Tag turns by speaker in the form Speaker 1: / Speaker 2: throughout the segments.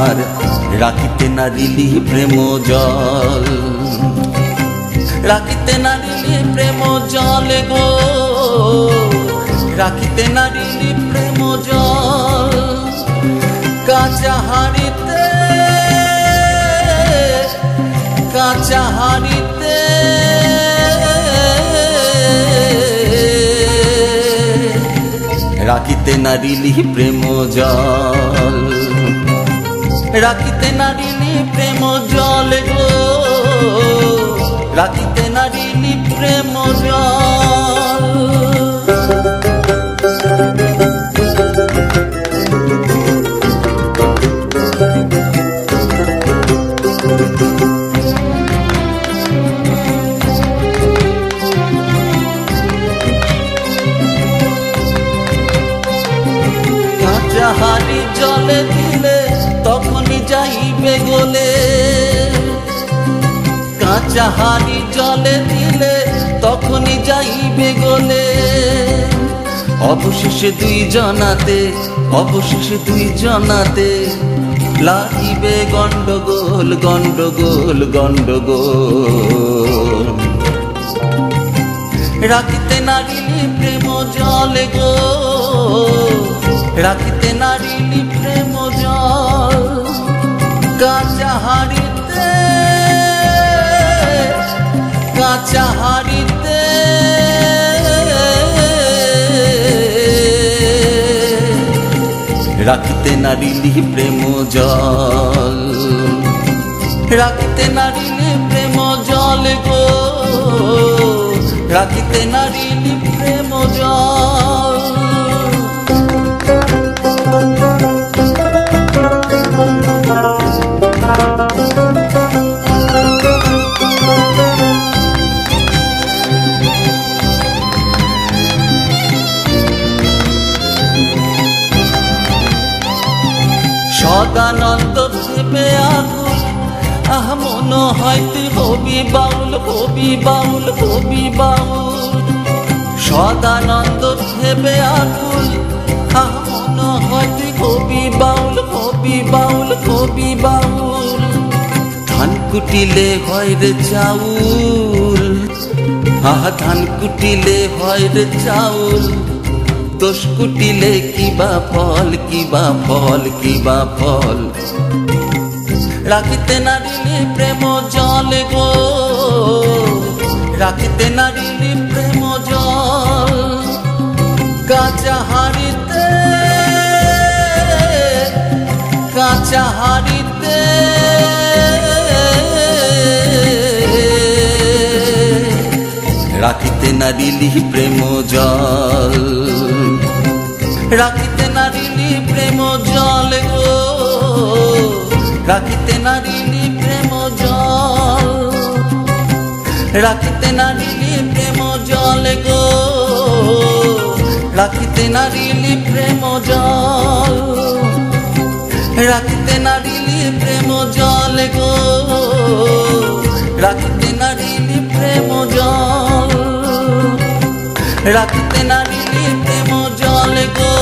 Speaker 1: আমার রাখিতে নারিলি প্রেম জল, রাখিতে নারিলি প্রেম জল গো, রাখিতে নারিলি প্রেম জল। কাঁচা হাড়িতে, কাঁচা হাড়িতে রাখিতে নারিলি প্রেম জল, রাখিতে নারিলি প্রেম জল গো, রাখিতে নারিলি প্রেম জল। কাঁচা হাড়ি জলে দিলে তখনই যাইবে গলে, কাঁচা হাড়ি জলে দিলে তখনই যাইবে গলে। অবশেষে দুই জনাতে, অবশেষে দুই জনাতে লাগিবে গন্ডগোল, গন্ডগোল, গন্ডগোল। রাখিতে নারিলি প্রেম জল গো, রাখিতে নারিলি প্রেম জল। কাঁচা হাড়িতে, কাঁচা হাড়িতে রাখিতে নারিলি প্রেম জল, রাখিতে নারিলি প্রেম জল গো, রাখিতে নারিলি প্রেম জল। সদানন্দ ভেবে আকুল, আহ মন হয় তুই হবি বাউল, হবি বাউল, হবি বাউল। সদানন্দ ভেবে আকুল, আহ মন হয় তুই হবি বাউল, হবি বাউল, হবি বাউল। ধান কুটিলে হয় রে চাউল, আহ ধান কুটিলে হয় রে চাউল। দোষ কুটিলে কিবা ফল, কিবা ফল, কিবা ফল। রাখিতে নারিলি প্রেম জল গো, রাখিতে নারিলি প্রেম জল। কাঁচা হাড়িতে, কাঁচা হাড়িতে রাখিতে নারিলি প্রেম জল, রাখিতে নারিলি প্রেম জল গো, রাখিতে নারিলি প্রেম জল। রাখিতে নারিলি প্রেম জল গো, রাখিতে নারিলি প্রেম জল। রাখিতে নারিলি প্রেম জল গো, রাখিতে নারিলি প্রেম জল। রাখিতে নারিলি প্রেম জল গো,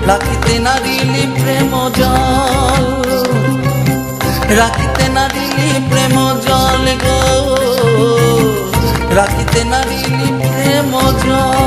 Speaker 1: রাখিতে নারিলি প্রেম জল। রাখিতে নারিলি প্রেম জল গো, রাখিতে নারিলি প্রেম জল।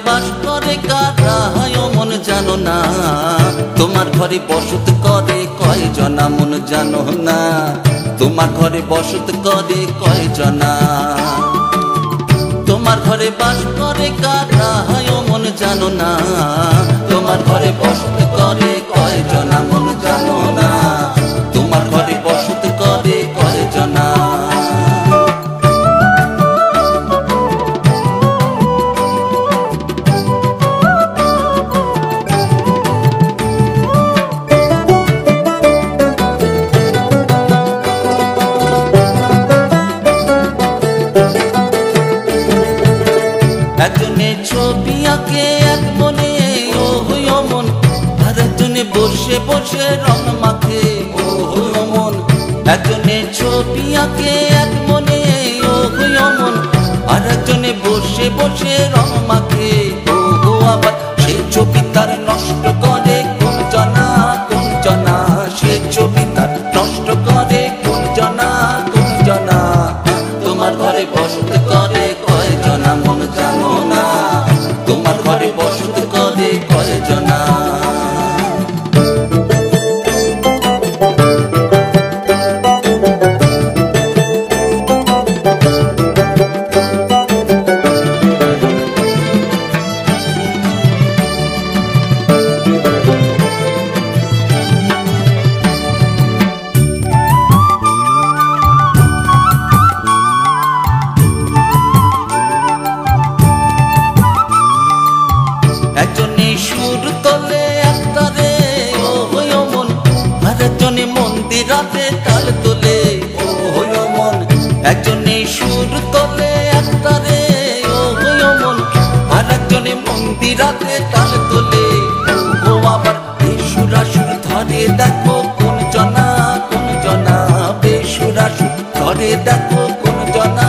Speaker 1: বাস করে কারা মন জানো না, তোমার ঘরে বসত করে কয় জনা মন জানো না, তোমার ঘরে বসত করে কয় জনা। তোমার ঘরে বাস করে কারা মন জানো না, তোমার ঘরে বসত করে কয় জনা মন জানো না, তোমার ঘরে বসত করে কয় জনা। আর একজনে বসে বসে রং মাখে। ও আবার সে ছবি তার নষ্ট করে কোন জনা, সে ছবি তার নষ্ট করে কোন জনা। তোমার ঘরে বসত করে কয়জনা মন জানো না, তোমার ঘরে বসত করে কয়জনা। একজনে সুর তোলে একতারে ও মন, আর একজনে মন্দিরাতে তাল তোলে ও মন। একজনে সুর তোলে একতারে ও মন, আর একজনে মন্দিরাতে তাল তোলে। ও আবার বেসুরাসুর ধরে দেখো কোন জনা, বেসুরাসুর ধরে দেখো কোন জনা।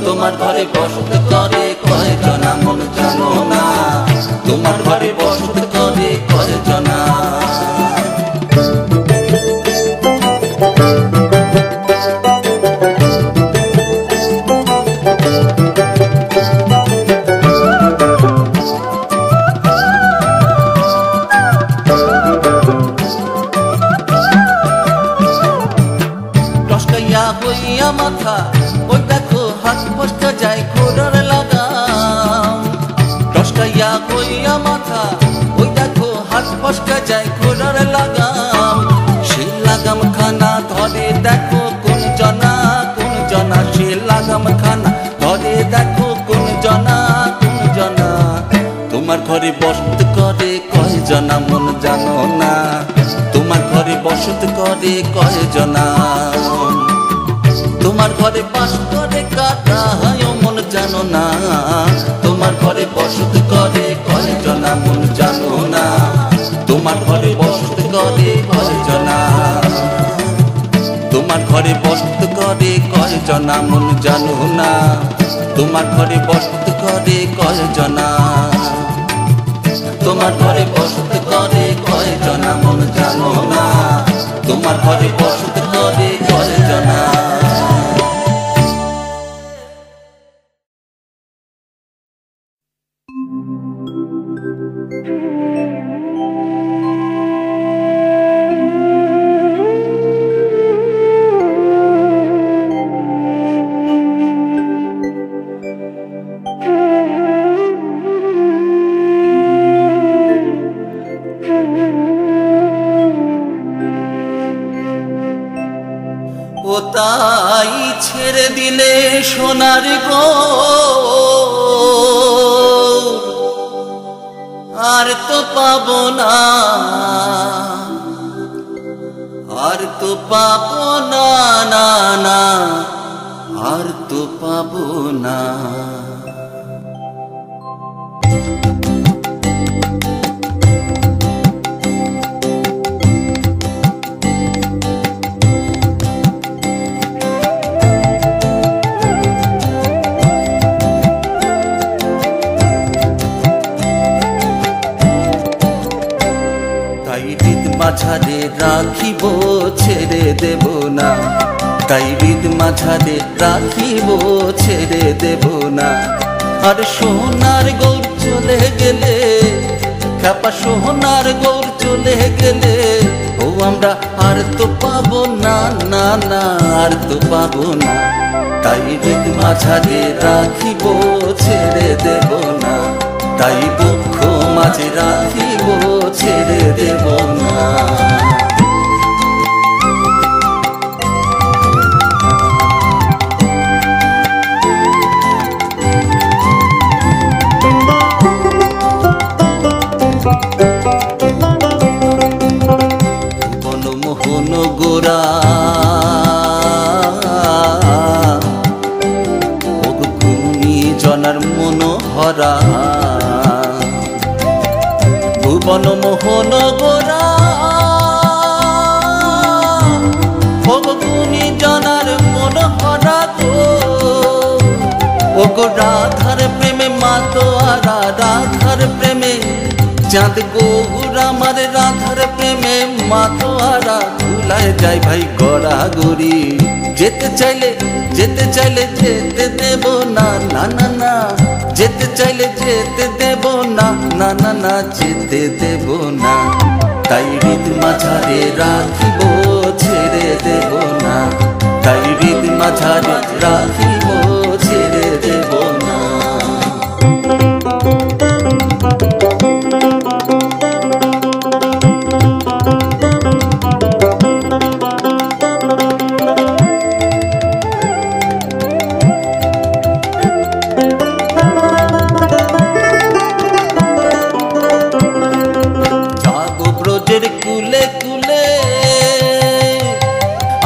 Speaker 1: তোমার ঘরে বসত করে কয়জনা মন জানো না, তোমার ঘরে বসত করে কয়জনা। টসকাইয়া হইয়া মাথা ওই দেখো হাত ফসকা যায় ঘোড়ার লাগাম। টসকাইয়া হইয়া মাথা ওই দেখো হাত ফসকা যায় ঘোড়ার লাগাম। সে লাগাম খানা ধরে দেখো কোন জনা, সে লাগাম খানা ধরে দেখো কোন জনা। তোমার ঘরে বসত করে কয়জনা মন জানো না, তোমার ঘরে বসত করে কয়জনা। তোমার ঘরে বাস করে কাটা মন জানো না, তোমার ঘরে বসত করে কয়জনা মন জানো না, তোমার ঘরে বসত করে কয়জনা। তোমার ঘরে বসত করে কয়জনা মন জানো না, তোমার ঘরে বসত করে কয়জনা। তোমার ঘরে বসত করে কয়জনা মন জানো না, তোমার ঘরে বসত করে কয়জনা। ও তাই ছেড়ে দিলে সোনার গো, আর তো পাবো না, আর তো পাবো না, আর তো পাবো না। মাঝারে রাখিব ছেড়ে দেব না, তাই হৃদ মাঝারে রাখিব ছেড়ে দেব না। আর সোনার গৌর চলে গেলে, খাপা সোনার গৌর চলে গেলে, ও আমরা আর তো পাবো না, আর তো পাবো না। তাই হৃদ মাঝারে রাখিব ছেড়ে দেব না, তাই দুঃখ মাঝে রাখিব ছেড়ে দেব না। বনমোহন গোরা গুণী জনার মনোহরা, ভুবন মোহন গোরা গুণী জনার মনোহরা গো। চাঁদ গৌর আমার রাধার প্রেমে মাতোয়ারা ভুলায় যায় ভাই গড়াগড়ি যেতে চাইলে যেতে দেব না না না না যেতে চাইলে যেতে দেব না না না না যেতে দেব না তাই হৃদ মাঝারে রাখিব ছেড়ে দেব না তাই হৃদ মাঝারে রাখিব ছেড়ে দেব না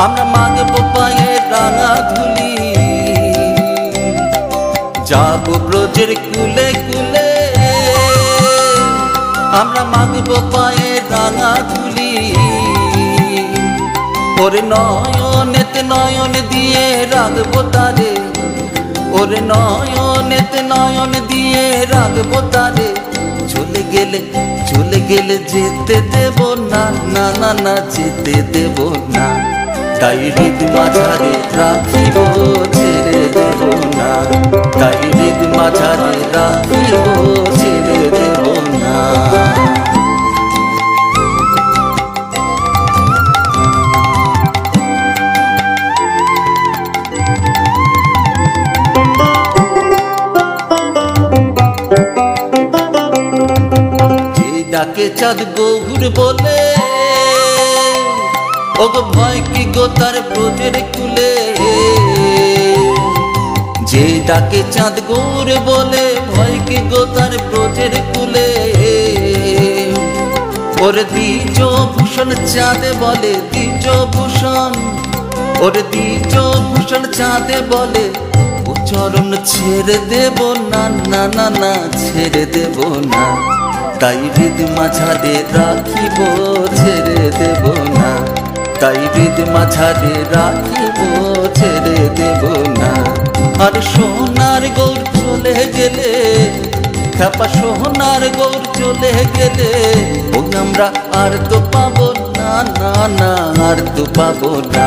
Speaker 1: আমরা মাগবো পায়ে রাঙা ধুলি যাবো ব্রজের কুলে কুলে আমরা মাগবো পায়ে রাঙা ধুলি ওরে নয়নেতে নয়ন দিয়ে রাখবো তারে ওরে নয়নেতে নয়ন দিয়ে রাখবো তারে চলে গেলে যেতে দেব না না না না যেতে দেব না তাই হৃদ মাঝারে রাখিব ছেড়ে দেব না তাই হৃদ মাঝারে রাখিব ছেড়ে দেব না যে ডাকে চাঁদ গৌর বলে ওগো ভয় কি গো তার ব্রজের কুলে যে ডাকে চাঁদ গৌর বলে ভয় কি গো তার ব্রজের কুলে ওরে দ্বিজ ভূষণ চাঁদ বলে দ্বিজ ভূষণ ওরে দ্বিজ ভূষণ চাঁদ বলে ও চরণ ছেড়ে দেব না না না না ছেড়ে দেব না তাই হৃদ মাঝারে রাখিব ছেড়ে দেব না তাই হৃদ মাঝারে রাখিব ছেড়ে দেব না আর সোনার গৌর চলে গেলে খ্যাপা সোনার গৌর চলে গেলে ও আমরা আর তো পাবো না না না আর তো পাবো না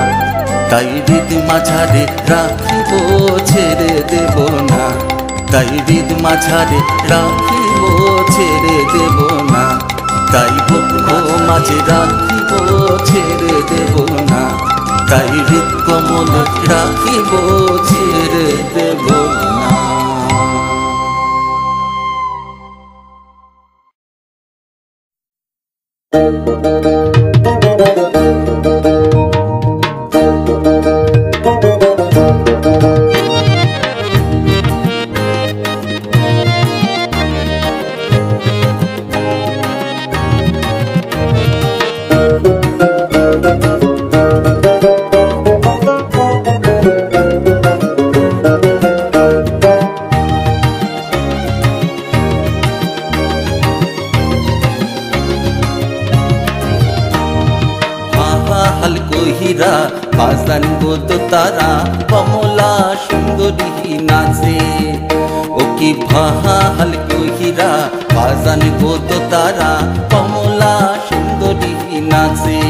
Speaker 1: তাই হৃদ মাঝারে রাখিব ছেড়ে দেব না তাই হৃদ মাঝারে রাখিব ছেড়ে দেব না তাই বক্ষ মাঝে রাখিব ছেড়ে দেব না তাই হৃদ কমল রাখিব ছেড়ে দেব না বাজান গো তো তারা কমলা সুন্দরী নাচে ও কি ভাহাল কহিরা বাজান গো তো তারা কমলা সুন্দরী নাচে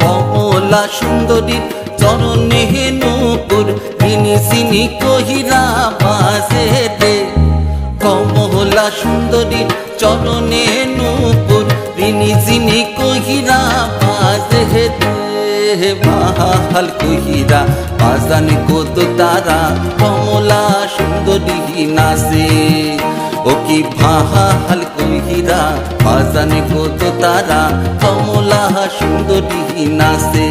Speaker 1: কমলা সুন্দরীর চরণে নূপুর ঋণী সিনি কহিরা বাজে রে কমলা সুন্দরীর চরণে নূপুর ঋণী সিনি কহিরা বাজে রে মাহাল কহিরা বাজান গো তো তারা কমলা সুন্দরী নাচে ও কি ভাহাল কহিরা বাজান গো তো তারা কমলা সুন্দরী নাচে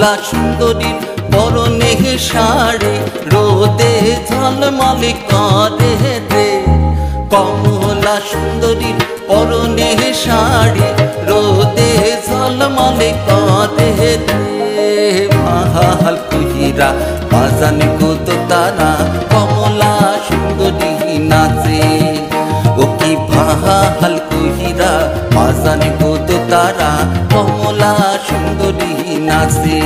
Speaker 1: কমলা সুন্দরীর পরনে শাড়ি রোদে ঝলমলে করে রে। কমলা সুন্দরীর পরনে শাড়ি রোদে ঝলমলে করে রে। ভাহাল কহিরা বাজান গো তারা কমলা সুন্দরী নাচে। ও কি ভাহাল কহিরা বাজান গো তারা কমলা সুন্দরী নাচে।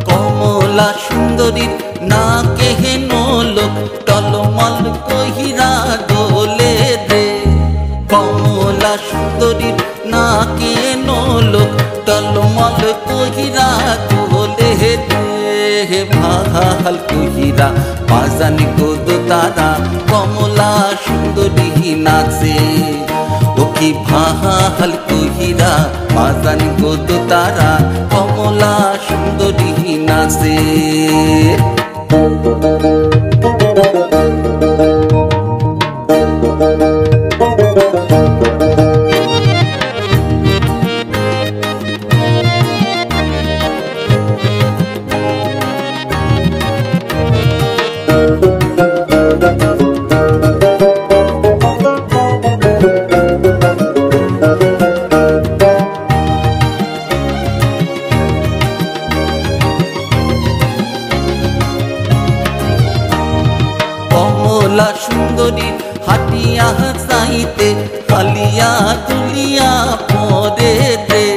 Speaker 1: কমলা সুন্দরীর নাকে নোলক টলমল কহিরা দোলে রে। কমলা সুন্দরীর নাকে নোলক টলমল কহিরা দোলে রে। ভাহাল কহিরা বাজান গো তারা কমলা সুন্দরী নাচে। ও কি ভাহাল কহিরা বাজান গো তারা কমলা সুন্দরী নাচে। কমলা সুন্দরী হাটিয়া যাইতে হালিয়া তুলিয়া পরে রে।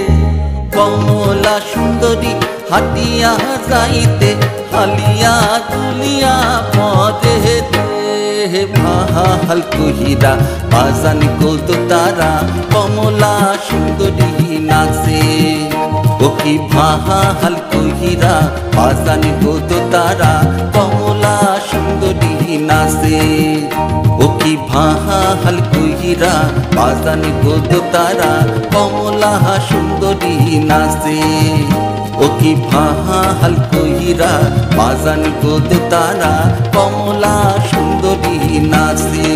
Speaker 1: কমলা সুন্দরী হাটিয়া যাইতে হালিয়া তুলিয়া পরে রে। ভাহাল কহিরা বাজান গো তারা কমলা সুন্দরী নাচে। ও কি ভাহাল কহিরা বাজান গো তারা কমলা সুন্দরী নাচে। ও কি ভাহাল কহিরা বাজান গো তারা কমলা সুন্দরী নাচে। ও কি ভাহাল কহিরা বাজান গো তারা কমলা সুন্দরী নাচে।